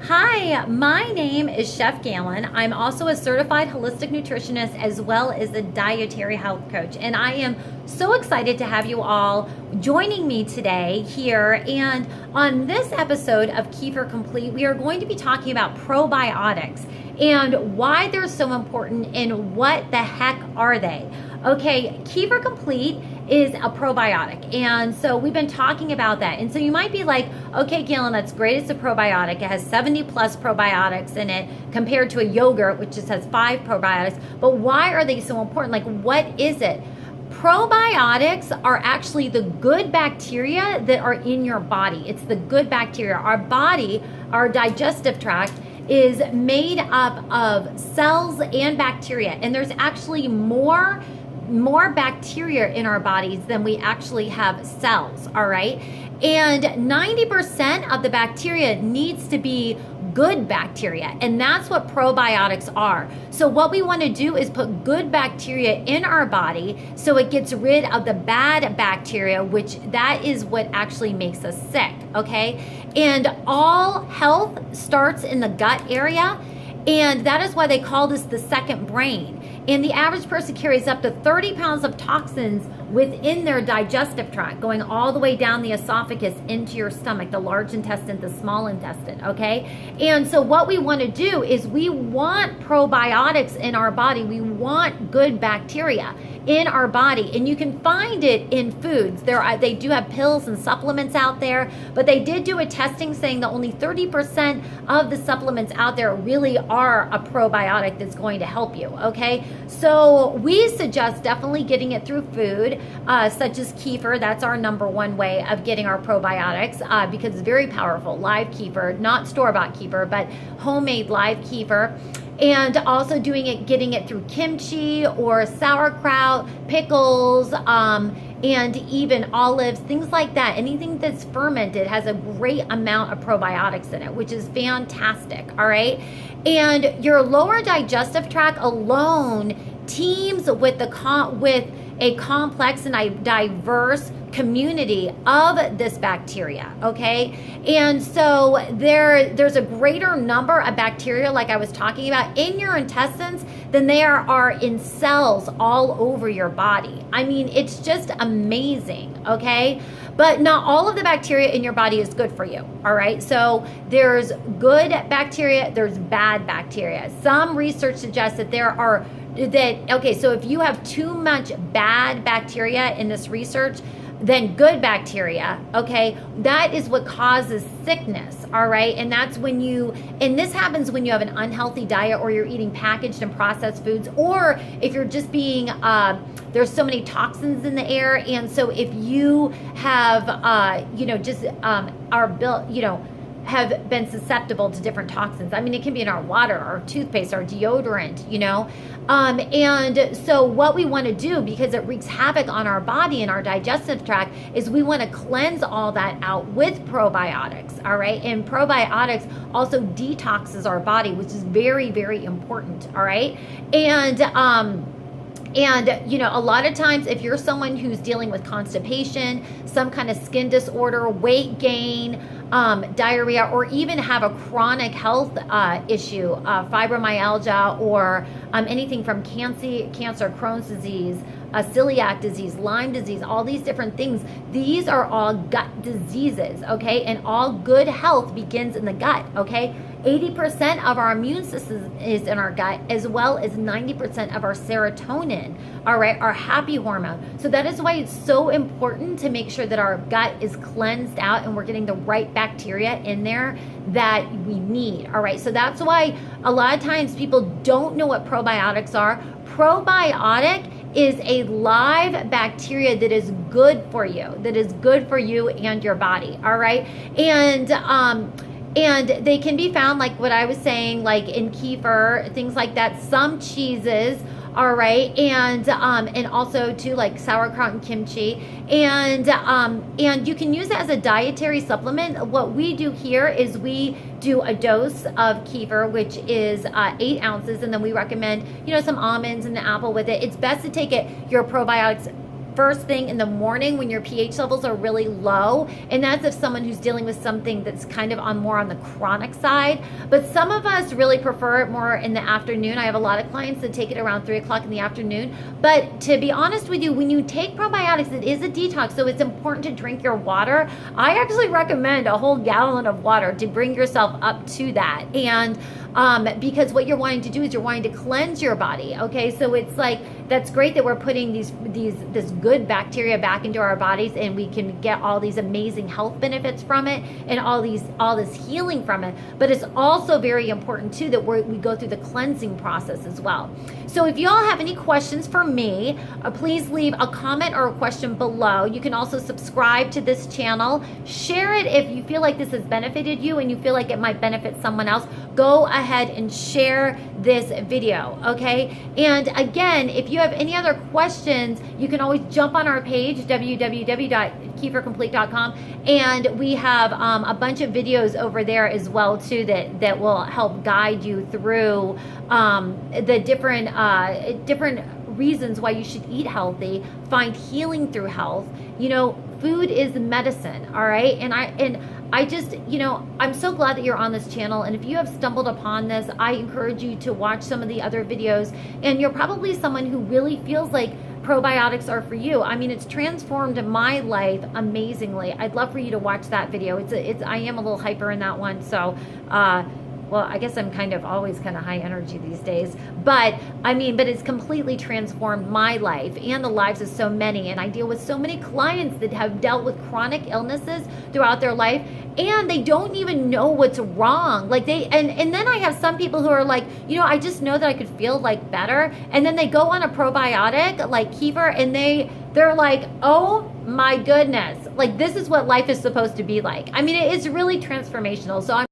Hi, my name is Chef Gailyn. I'm also a certified holistic nutritionist as well as a dietary health coach. And I am so excited to have you all joining me today here. And on this episode of Kefir Complete, we are going to be talking about probiotics and why they're so important and what the heck are they. Okay, Kefir Complete is a probiotic. And so we've been talking about that. And so you might be like, okay, Gailyn, that's great. It's a probiotic. It has 70 plus probiotics in it compared to a yogurt, which just has 5 probiotics. But why are they so important? Like, what is it? Probiotics are actually the good bacteria that are in your body. It's the good bacteria. Our body, our digestive tract, is made up of cells and bacteria. And there's actually more bacteria in our bodies than we actually have cells, all right? And 90% of the bacteria needs to be good bacteria, and that's what probiotics are. So what we want to do is put good bacteria in our body so it gets rid of the bad bacteria, which that is what actually makes us sick, okay? And all health starts in the gut area, and that is why they call this the second brain. And the average person carries up to 30 pounds of toxins within their digestive tract, going all the way down the esophagus into your stomach, the large intestine, the small intestine, okay? And so what we want to do is we want probiotics in our body. We want good bacteria in our body, and you can find it in foods. They do have pills and supplements out there, but they did do a testing saying that only 30% of the supplements out there really are a probiotic that's going to help you, okay? So we suggest definitely getting it through food, such as kefir. That's our number one way of getting our probiotics because it's very powerful. Live kefir, not store-bought kefir, but homemade live kefir. And also getting it through kimchi or sauerkraut, pickles, and even olives, things like that. Anything that's fermented has a great amount of probiotics in it, which is fantastic, all right? And your lower digestive tract alone teams with a complex and a diverse community of this bacteria, okay? And so there's a greater number of bacteria, like I was talking about, in your intestines than there are in cells all over your body. I mean, it's just amazing, okay? But not all of the bacteria in your body is good for you, all right? So there's good bacteria, there's bad bacteria. Some research suggests that so if you have too much bad bacteria in this research, then good bacteria, okay, that is what causes sickness, all right? And this happens when you have an unhealthy diet or you're eating packaged and processed foods, or if you're just there's so many toxins in the air. And so if you have, have been susceptible to different toxins. I mean, it can be in our water, our toothpaste, our deodorant, and so what we want to do, because it wreaks havoc on our body and our digestive tract, is we want to cleanse all that out with probiotics, all right? And probiotics also detoxes our body, which is very, very important, all right? And a lot of times if you're someone who's dealing with constipation, some kind of skin disorder, weight gain, diarrhea, or even have a chronic health issue, fibromyalgia, or anything from cancer, Crohn's disease, celiac disease, Lyme disease, all these different things. These are all gut diseases, okay? And all good health begins in the gut, okay? 80% of our immune system is in our gut, as well as 90% of our serotonin, all right, our happy hormone. So that is why it's so important to make sure that our gut is cleansed out and we're getting the right bacteria in there that we need, all right? So that's why a lot of times people don't know what probiotics are. Probiotic is a live bacteria that is good for you and your body, all right? And they can be found, like what I was saying, like in kefir, things like that, some cheeses, all right, and also too, like sauerkraut and kimchi, and you can use it as a dietary supplement. What we do here is we do a dose of kefir, which is 8 ounces, and then we recommend some almonds and an apple with it. It's best to take your probiotics first thing in the morning when your pH levels are really low, and that's if someone who's dealing with something that's kind of more on the chronic side. But some of us really prefer it more in the afternoon. I have a lot of clients that take it around 3 o'clock in the afternoon. But to be honest with you, when you take probiotics, it is a detox, so it's important to drink your water. I actually recommend a whole gallon of water to bring yourself up to that. And because what you're wanting to do is you're wanting to cleanse your body. Okay, so it's like, that's great that we're putting this good bacteria back into our bodies, and we can get all these amazing health benefits from it, and all this healing from it. But it's also very important too that we go through the cleansing process as well. So if you all have any questions for me, please leave a comment or a question below. You can also subscribe to this channel. Share it if you feel like this has benefited you and you feel like it might benefit someone else. Go ahead and share this video, okay? And again, if you have any other questions, you can always jump on our page, www.kefircomplete.com, and we have a bunch of videos over there as well too that will help guide you through the different reasons why you should eat healthy, find healing through health. You know, food is medicine, all right? And I just, you know, I'm so glad that you're on this channel. And if you have stumbled upon this, I encourage you to watch some of the other videos. And you're probably someone who really feels like probiotics are for you. I mean, it's transformed my life amazingly. I'd love for you to watch that video. I am a little hyper in that one. So, well, I guess I'm always kind of high energy these days, but it's completely transformed my life and the lives of so many. And I deal with so many clients that have dealt with chronic illnesses throughout their life, and they don't even know what's wrong. Like and then I have some people who are like, you know, I just know that I could feel like better. And then they go on a probiotic like kefir, and they're like, oh my goodness, like this is what life is supposed to be like. I mean, it's really transformational. So